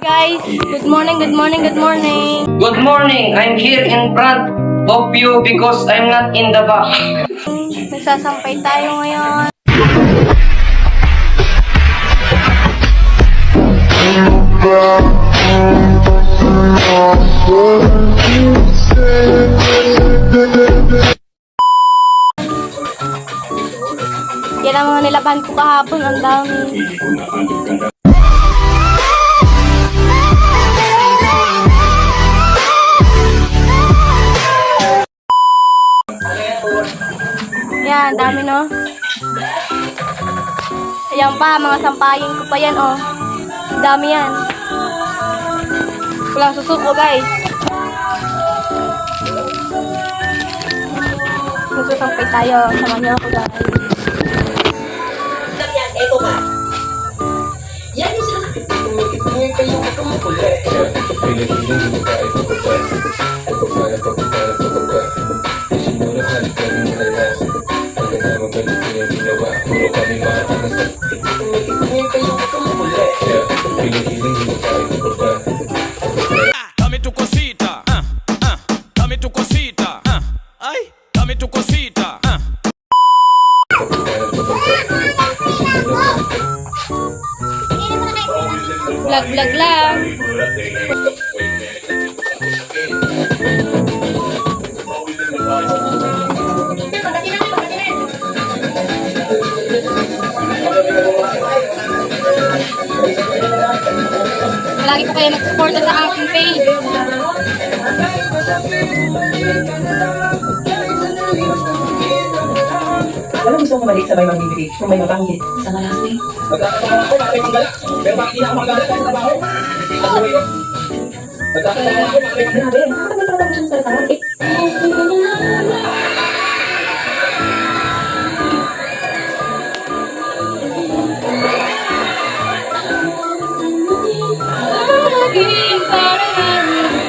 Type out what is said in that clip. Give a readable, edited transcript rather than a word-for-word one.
Guys, good morning, good morning, good morning. Good morning. I'm here in front of you because I'm not in the back. Nagsasampay tayo ngayon. Yan ang mga nilaban ko kahapon, ang dami. Yan, dami no. Ayan pa, mga sampayin ko pa yan oh. Dami yan. Walang susuko guys. Magsasampay tayo. Sama niyo ako guys. Ito ka. Yan yung sila. Tumikit-tumikit kayo kumukulit. Dame tu cosita, dame tu cosita, ay, dame tu cosita. Vlog lang. Lagi po kayo mag-support sa aking page. Walang gusto bumalik sa may magbibigay kung may mabanggit sa malasing. Magkakasama ako, bakit magalit? Pero bakit hindi na ako magalit sa trabaho? Magkakasama ako, bakit magalit? Grabe, nakakatagal pala tayo sa salita. Maging parang